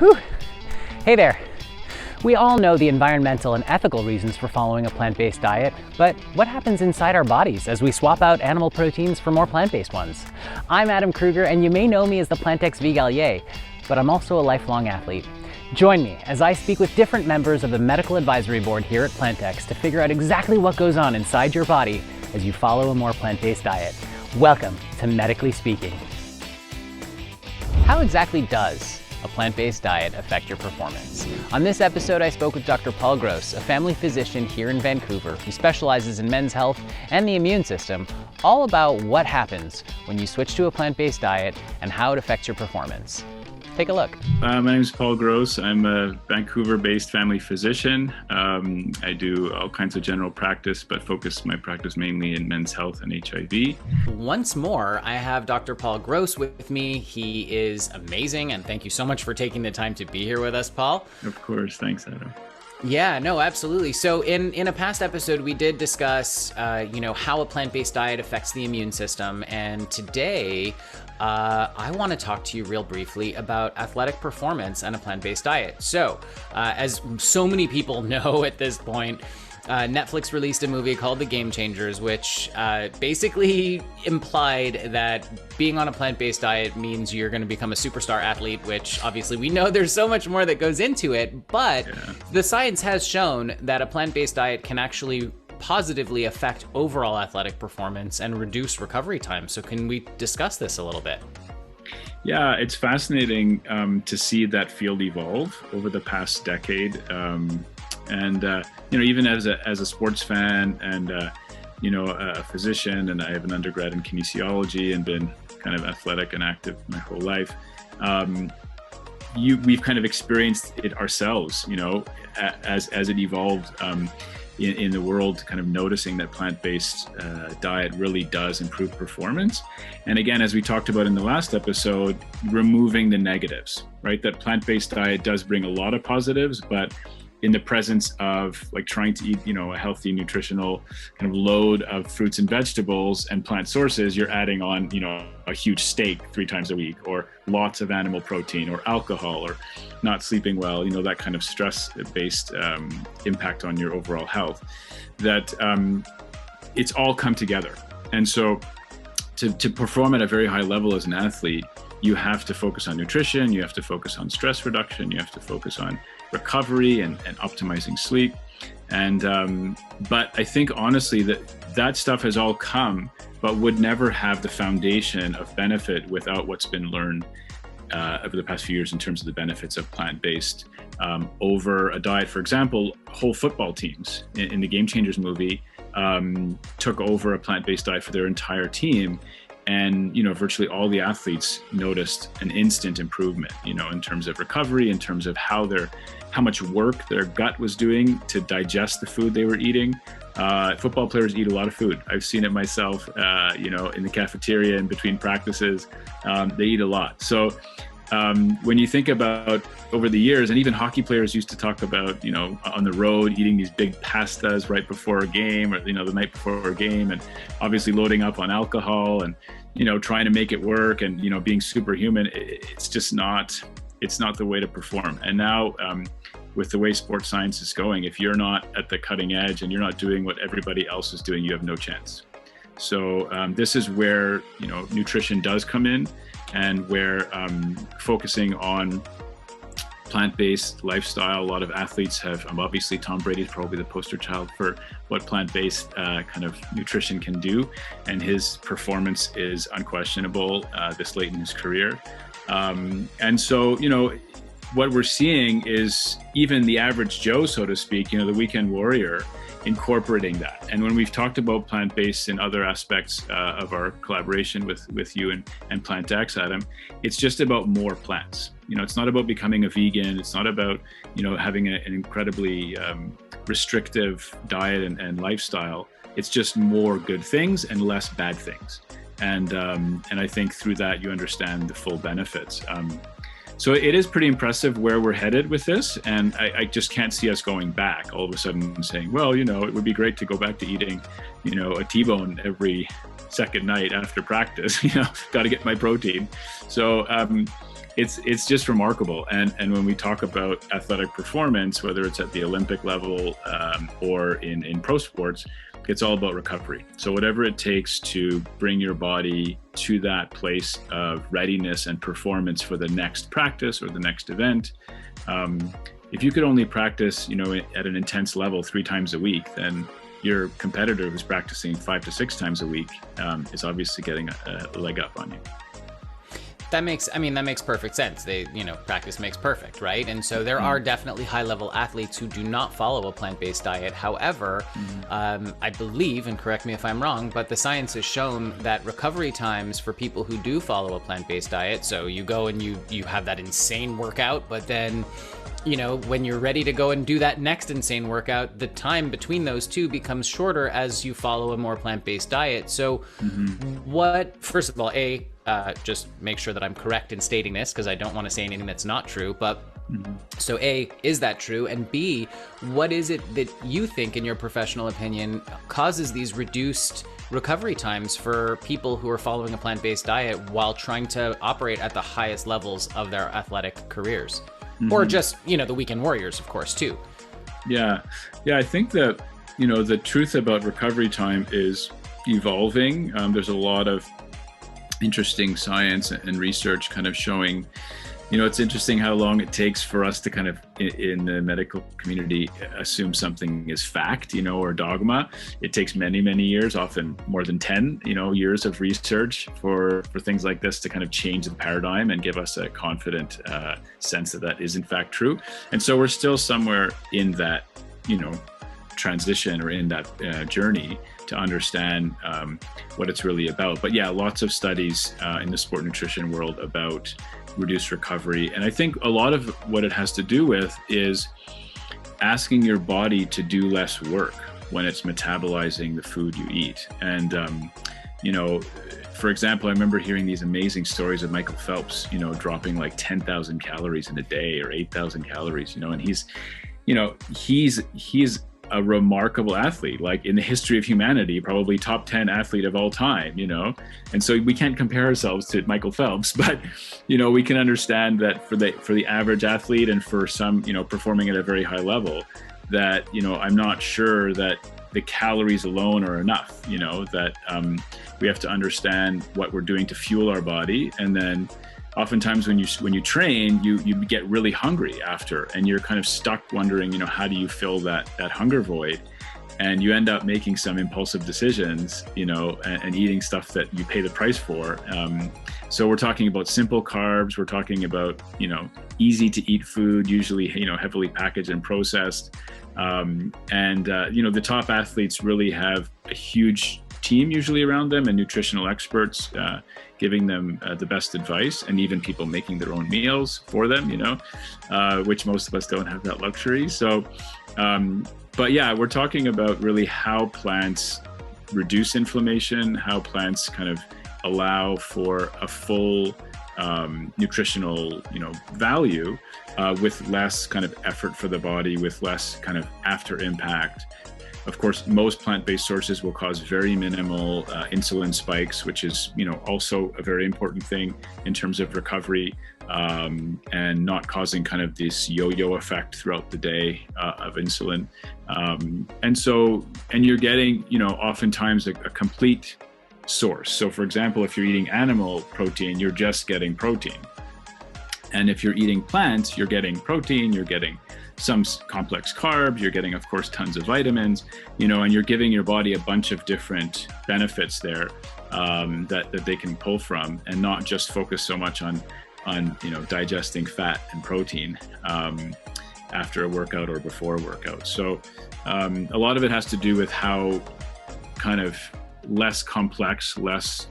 Whew. Hey there. We all know the environmental and ethical reasons for following a plant-based diet, but what happens inside our bodies as we swap out animal proteins for more plant-based ones? I'm Adam KRUGER, and you may know me as the PlantX Vegalier, but I'm also a lifelong athlete. Join me as I speak with different members of the medical advisory board here at PlantX to figure out exactly what goes on inside your body as you follow a more plant-based diet. Welcome to Medically Speaking. How exactly does a plant-based diet affect your performance? On this episode, I spoke with Dr. Paul Gross, a family physician here in Vancouver who specializes in men's health and the immune system, all about what happens when you switch to a plant-based diet and how it affects your performance. Take a look. My name is Paul Gross. I'm a Vancouver-based family physician. I do all kinds of general practice, but focus my practice mainly in men's health and HIV. Once more, I have Dr. Paul Gross with me. He is amazing, and thank you so much for taking the time to be here with us, Paul. Of course. Thanks, Adam. Yeah, no, absolutely. So in a past episode, we did discuss, how a plant-based diet affects the immune system. And today, I want to talk to you real briefly about athletic performance and a plant-based diet. So as so many people know at this point, Netflix released a movie called The Game Changers, which basically implied that being on a plant-based diet means you're going to become a superstar athlete, which obviously we know there's so much more that goes into it, but the science has shown that a plant-based diet can actually positively affect overall athletic performance and reduce recovery time. So can we discuss this a little bit? Yeah, it's fascinating to see that field evolve over the past decade. Even as a sports fan and, a physician, and I have an undergrad in kinesiology and been kind of athletic and active my whole life, we've kind of experienced it ourselves, as it evolved in the world, kind of noticing that plant-based diet really does improve performance. And again, as we talked about in the last episode, removing the negatives, right? That plant-based diet does bring a lot of positives, but in the presence of like trying to eat, a healthy nutritional kind of load of fruits and vegetables and plant sources, you're adding on, a huge steak 3 times a week, or lots of animal protein, or alcohol, or not sleeping well, that kind of stress-based impact on your overall health, that it's all come together. And so to perform at a very high level as an athlete, you have to focus on nutrition, you have to focus on stress reduction, you have to focus on recovery and optimizing sleep. And but I think honestly that stuff has all come, but would never have the foundation of benefit without what's been learned over the past few years in terms of the benefits of plant-based over a diet. For example, whole football teams in the Game Changers movie took over a plant-based diet for their entire team. And, virtually all the athletes noticed an instant improvement, in terms of recovery, in terms of how much work their gut was doing to digest the food they were eating. Football players eat a lot of food. I've seen it myself, in the cafeteria in between practices. They eat a lot. So when you think about over the years, and even hockey players used to talk about, on the road, eating these big pastas right before a game, or, the night before a game, and obviously loading up on alcohol and, trying to make it work and, being superhuman. It's just it's not the way to perform. And now with the way sports science is going, if you're not at the cutting edge and you're not doing what everybody else is doing, you have no chance. So this is where, nutrition does come in, and where focusing on plant-based lifestyle, a lot of athletes have, obviously Tom Brady's probably the poster child for what plant-based kind of nutrition can do, and his performance is unquestionable this late in his career. And so, what we're seeing is even the average Joe, so to speak, the weekend warrior, incorporating that. And when we've talked about plant-based in other aspects of our collaboration with you and PlantX, Adam, it's just about more plants. It's not about becoming a vegan. It's not about, having an incredibly restrictive diet and lifestyle. It's just more good things and less bad things. And I think through that, you understand the full benefits. So it is pretty impressive where we're headed with this. And I just can't see us going back all of a sudden saying, well, it would be great to go back to eating, a T-bone every second night after practice, got to get my protein. So it's just remarkable. And when we talk about athletic performance, whether it's at the Olympic level or in pro sports, it's all about recovery. So whatever it takes to bring your body to that place of readiness and performance for the next practice or the next event. If you could only practice, at an intense level 3 times a week, then your competitor who's practicing 5 to 6 times a week is obviously getting a leg up on you. That makes perfect sense. Practice makes perfect, right? And so there are definitely high-level athletes who do not follow a plant-based diet. However, I believe, and correct me if I'm wrong, but the science has shown that recovery times for people who do follow a plant-based diet, so you go and you have that insane workout, but then when you're ready to go and do that next insane workout, the time between those two becomes shorter as you follow a more plant-based diet. So first of all, just make sure that I'm correct in stating this, because I don't want to say anything that's not true, but so A, is that true? And B, what is it that you think, in your professional opinion, causes these reduced recovery times for people who are following a plant-based diet while trying to operate at the highest levels of their athletic careers? Or just, the weekend warriors, of course, too. Yeah. I think that, the truth about recovery time is evolving. There's a lot of interesting science and research kind of showing, it's interesting how long it takes for us to kind of, in the medical community, assume something is fact, or dogma. It takes many, many years, often more than 10, years of research for things like this to kind of change the paradigm and give us a confident sense that is in fact true. And so we're still somewhere in that, transition or in that journey to understand what it's really about. But yeah, lots of studies in the sport nutrition world about reduced recovery. And I think a lot of what it has to do with is asking your body to do less work when it's metabolizing the food you eat. And, for example, I remember hearing these amazing stories of Michael Phelps, dropping like 10,000 calories in a day or 8,000 calories, and he's a remarkable athlete, like in the history of humanity, probably top 10 athlete of all time, and so we can't compare ourselves to Michael Phelps, but we can understand that for the average athlete and for some performing at a very high level, that I'm not sure that the calories alone are enough, that we have to understand what we're doing to fuel our body. And then oftentimes when you train, you get really hungry after, and you're kind of stuck wondering, how do you fill that hunger void? And you end up making some impulsive decisions, and eating stuff that you pay the price for. So we're talking about simple carbs. We're talking about, easy to eat food, usually, heavily packaged and processed. The top athletes really have a huge team usually around them, and nutritional experts giving them the best advice, and even people making their own meals for them, which most of us don't have that luxury. So, but yeah, we're talking about really how plants reduce inflammation, how plants kind of allow for a full nutritional, value with less kind of effort for the body, with less kind of after impact. Of course, most plant-based sources will cause very minimal insulin spikes, which is, also a very important thing in terms of recovery, and not causing kind of this yo-yo effect throughout the day of insulin. And you're getting, oftentimes a complete source. So for example, if you're eating animal protein, you're just getting protein. And if you're eating plants, you're getting protein, you're getting some complex carbs, you're getting, of course, tons of vitamins, and you're giving your body a bunch of different benefits there that they can pull from, and not just focus so much on digesting fat and protein after a workout or before a workout. So a lot of it has to do with how kind of less complex, less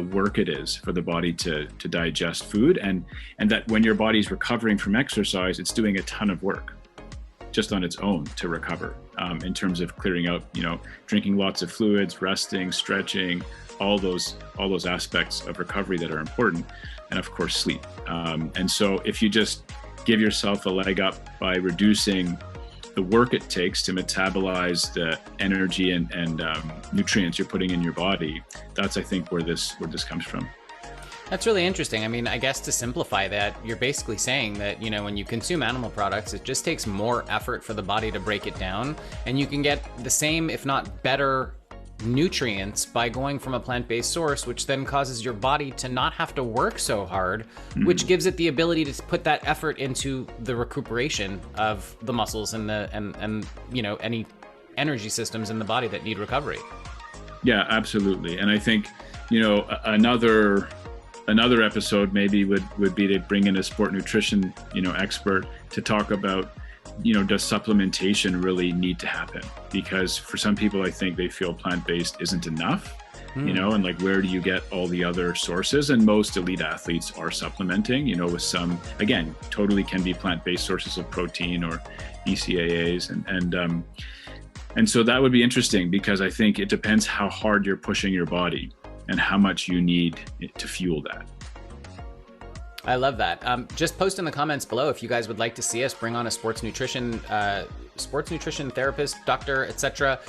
work it is for the body to digest food, and that when your body's recovering from exercise, it's doing a ton of work just on its own to recover, in terms of clearing out, drinking lots of fluids, resting, stretching, all those aspects of recovery that are important, and of course sleep. And so if you just give yourself a leg up by reducing the work it takes to metabolize the energy and nutrients you're putting in your body, that's, I think, where this comes from. That's really interesting. I mean, I guess to simplify that, you're basically saying that, when you consume animal products, it just takes more effort for the body to break it down, and you can get the same, if not better, nutrients by going from a plant-based source, which then causes your body to not have to work so hard, which gives it the ability to put that effort into the recuperation of the muscles and any energy systems in the body that need recovery. Yeah, absolutely. And I think, another episode maybe would be to bring in a sport nutrition, expert to talk about, does supplementation really need to happen? Because for some people, I think they feel plant-based isn't enough, and like, where do you get all the other sources? And most elite athletes are supplementing, with some, again, totally can be plant-based sources of protein or BCAAs. And so that would be interesting, because I think it depends how hard you're pushing your body and how much you need to fuel that. I love that. Just post in the comments below if you guys would like to see us bring on a sports nutrition therapist, doctor, etc.,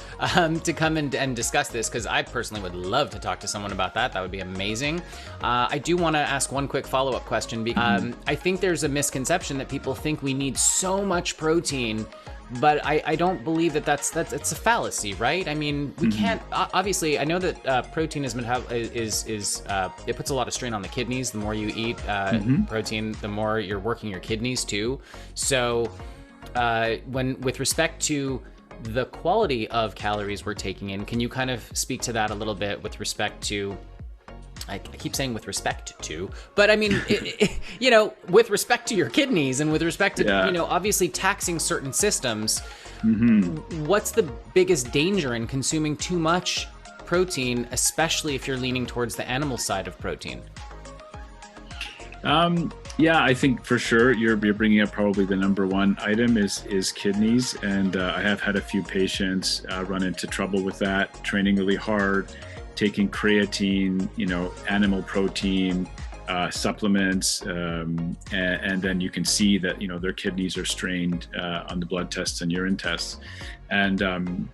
to come and discuss this, because I personally would love to talk to someone about that. That would be amazing. I do want to ask one quick follow-up question, because I think there's a misconception that people think we need so much protein, but I don't believe that's it's a fallacy, right? I mean, we can't, obviously, I know that protein is it puts a lot of strain on the kidneys. The more you eat protein, the more you're working your kidneys too. So with respect to the quality of calories we're taking in, can you kind of speak to that a little bit with respect to, I keep saying with respect to, but I mean, with respect to your kidneys and with respect to, obviously taxing certain systems, what's the biggest danger in consuming too much protein, especially if you're leaning towards the animal side of protein? I think for sure you're bringing up probably the number one item is kidneys. And I have had a few patients run into trouble with that, training really hard, taking creatine, animal protein, supplements, and then you can see that, their kidneys are strained on the blood tests and urine tests. And then,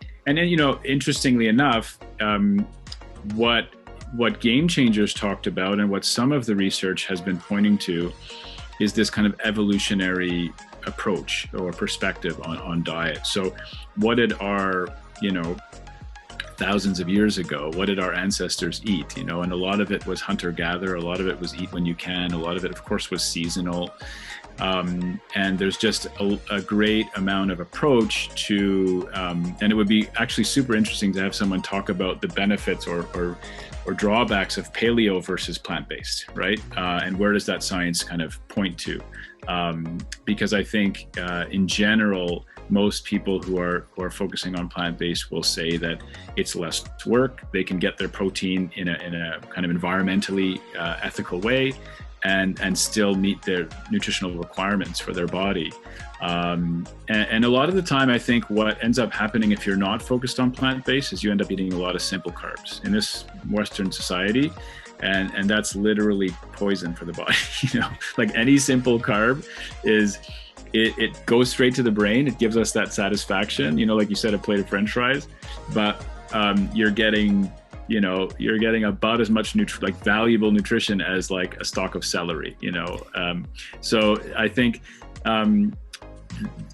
interestingly enough, what Game Changers talked about and what some of the research has been pointing to is this kind of evolutionary approach or perspective on diet. So what did our, thousands of years ago, what did our ancestors eat? And a lot of it was hunter-gatherer, a lot of it was eat when you can, a lot of it, of course, was seasonal. And there's just a great amount of approach to, and it would be actually super interesting to have someone talk about the benefits or drawbacks of paleo versus plant-based, right? And where does that science kind of point to? Because I think in general, most people who are focusing on plant-based will say that it's less work. They can get their protein in a kind of environmentally ethical way, and still meet their nutritional requirements for their body. And a lot of the time, I think what ends up happening if you're not focused on plant-based is you end up eating a lot of simple carbs in this Western society. And that's literally poison for the body. Like any simple carb it goes straight to the brain. It gives us that satisfaction, like you said, a plate of French fries, but you're getting about as much valuable nutrition as like a stalk of celery, so I think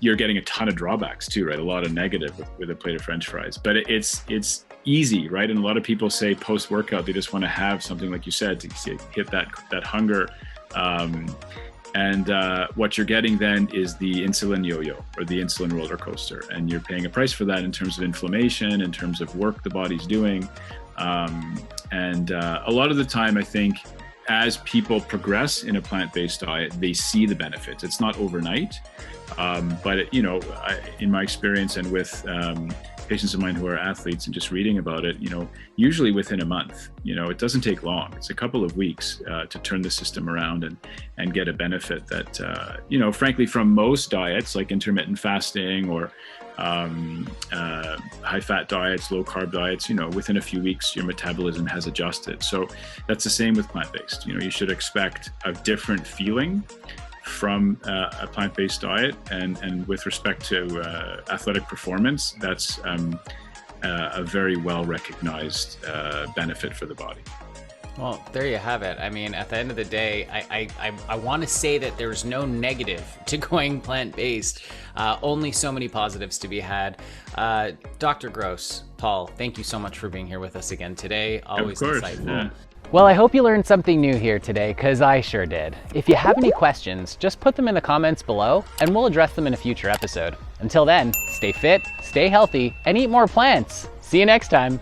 you're getting a ton of drawbacks too, right? A lot of negative with a plate of French fries, but it's easy, right? And a lot of people say post-workout, they just want to have something, like you said, to hit that hunger. And what you're getting then is the insulin yo-yo or the insulin roller coaster. And you're paying a price for that in terms of inflammation, in terms of work the body's doing. And a lot of the time, I think, as people progress in a plant-based diet, they see the benefits. It's not overnight, but in my experience and with patients of mine who are athletes and just reading about it, usually within a month, it doesn't take long. It's a couple of weeks to turn the system around and get a benefit that, frankly, from most diets like intermittent fasting or high fat diets, low carb diets, within a few weeks, your metabolism has adjusted. So that's the same with plant-based. You should expect a different feeling from a plant-based diet, and with respect to athletic performance, that's a very well recognized benefit for the body. Well, there you have it. I mean, at the end of the day, I want to say that there's no negative to going plant-based. Only so many positives to be had. Dr. Gross, Paul, thank you so much for being here with us again today. Always insightful. Yeah. Well, I hope you learned something new here today, because I sure did. If you have any questions, just put them in the comments below, and we'll address them in a future episode. Until then, stay fit, stay healthy, and eat more plants. See you next time.